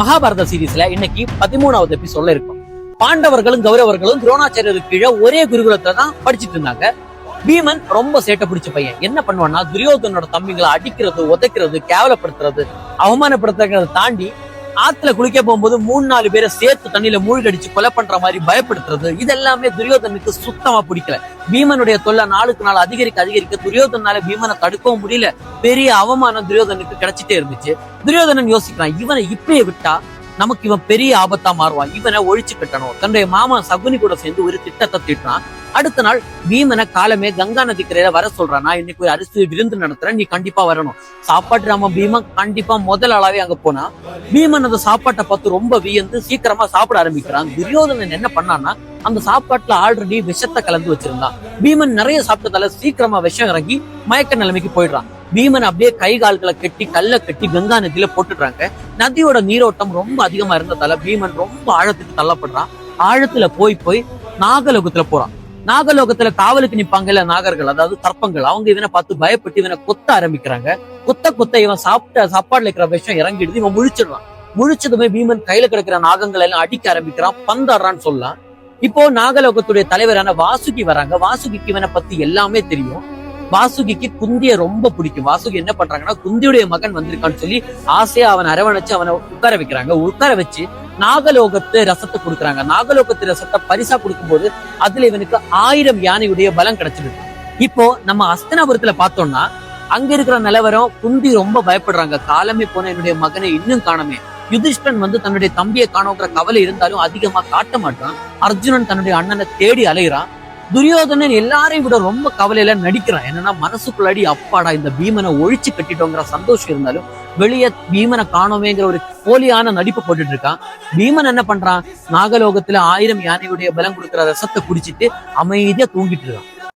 மகாபாரத சீரீஸ்ல இன்னைக்கு 13வது எபிசோட்ல இருக்கும். பாண்டவர்களும் கௌரவர்களும் துரோணாச்சாரியருக்கு கீழே ஒரே குருகுலத்துல தான் படிச்சுட்டு இருந்தாங்க. பீமன் ரொம்ப சேட்டை பிடிச்ச பையன். என்ன பண்ணுவான்னா, துரியோதனோட தம்பிங்களை அடிக்கிறது, உதைக்கிறது, கேவலப்படுத்துறது, அவமானப்படுத்துறத தாண்டி ஆத்துல குளிக்க போகும்போது 3-4 பேரை சேர்த்து தண்ணியில மூழ்கடிச்சு கொலை பண்ற மாதிரி பயப்படுத்துறது, இதெல்லாமே துரியோதனுக்கு சுத்தமா பிடிக்கல. பீமனுடைய தொல்லை நாளுக்கு நாள் அதிகரிக்க துரியோதனால பீமனை தடுக்கவும் முடியல. பெரிய அவமானம் துரியோதனுக்கு கிடைச்சிட்டே இருந்துச்சு. துரியோதனன் யோசிக்கிறான், இவனை இப்படியே விட்டா நமக்கு இவன் பெரிய ஆபத்தா மாறுவான், இவனை ஒழிச்சு கட்டணும். தன்னுடைய மாமா சகுனி கூட சேர்ந்து ஒரு திட்டத்தை தீட்டுறான். அடுத்த நாள் பீமனை காலமே கங்கா நதி கரையில வர சொல்றான். நான் இன்னைக்கு ஒரு அரிசி விருந்து நடத்துறேன், நீ கண்டிப்பா வரணும். சாப்பாட்டு ராம பீமன் கண்டிப்பா முதல் ஆளாவே அங்க போனா, பீமன் அந்த சாப்பாட்டை பார்த்து ரொம்ப வியந்து சீக்கிரமா சாப்பிட ஆரம்பிக்கிறான். துரியோதனன் என்ன பண்ணான்னா, அந்த சாப்பாட்டுல ஆல்ரெடி விஷத்தை கலந்து வச்சிருந்தான். பீமன் நிறைய சாப்பிட்டதால சீக்கிரமா விஷம் இறங்கி மயக்க நிலைமைக்கு போயிடுறான். பீமன் அப்படியே கை கால்களை கட்டி கல்ல கட்டி கங்கா நதியில போட்டுடுறாங்க. நதியோட நீரோட்டம் ரொம்ப அதிகமா இருந்ததால பீமன் ரொம்ப ஆழத்துக்கு தள்ளப்படுறான். ஆழத்துல போய் நாகலோகத்துல போறான். நாகலோகத்துல காவலுக்கு நிப்பாங்கல்ல நாகர்கள், அதாவது சர்ப்பங்கள், அவங்க இவனை பார்த்து பயப்பட்டு இவனை கொத்த ஆரம்பிக்கிறாங்க. கொத்த இவன் சாப்பிட்ட சாப்பாடுல இருக்கிற விஷயம் இறங்கிடுது. இவன் முழிச்சிடுறான். முழிச்சதுமே பீமன் கையில கிடக்கிற நாகங்கள் எல்லாம் அடிக்க ஆரம்பிக்கிறான், பந்தாடுறான்னு சொல்லலாம். இப்போ நாகலோகத்துடைய தலைவரான வாசுகி வராங்க. வாசுகிக்கு இவனை பத்தி எல்லாமே தெரியும். வாசுகிக்கு குந்திய ரொம்ப பிடிக்கும். வாசுகி என்ன பண்றாங்கன்னா, குந்தியுடைய மகன் வந்திருக்கான்னு சொல்லி ஆசையா அவனை அரவணைச்சு அவனை உட்கார வைக்கிறாங்க. உட்கார வச்சு நாகலோகத்து ரசத்தை கொடுக்குறாங்க. நாகலோகத்து ரசத்தை பரிசா கொடுக்கும்போது அதுல இவனுக்கு 1000 யானையுடைய பலம் கிடைச்சிருக்கு. இப்போ நம்ம அஸ்தினாபுரத்துல பார்த்தோம்னா, அங்க இருக்கிற நிலவரம், குந்தி ரொம்ப பயப்படுறாங்க. காலமே போன என்னுடைய மகனை இன்னும் காணமே. யுதிஷ்டன் தன்னுடைய தம்பியை காணோங்கிற கவலை இருந்தாலும் அதிகமா காட்ட மாட்டான். அர்ஜுனன் தன்னுடைய அண்ணனை தேடி அலைகிறான். துரியோதனன் எல்லாரையும் விட ரொம்ப கவலையில நடிக்கிறான். என்னன்னா, மனசுக்குள்ளாடி அப்பாடா இந்த பீமனை ஒழிச்சு கட்டிட்டோங்கிற சந்தோஷம் இருந்தாலும் வெளியே பீமனை காணோமேங்கிற ஒரு போலியான நடிப்பு போட்டுட்டு இருக்கான். பீமன் என்ன பண்றான், நாகலோகத்துல 1000 யானையுடைய பலம் கொடுக்கிற ரசத்தை குடிச்சிட்டு அமைதியா தூங்கிட்டு இருக்கான்.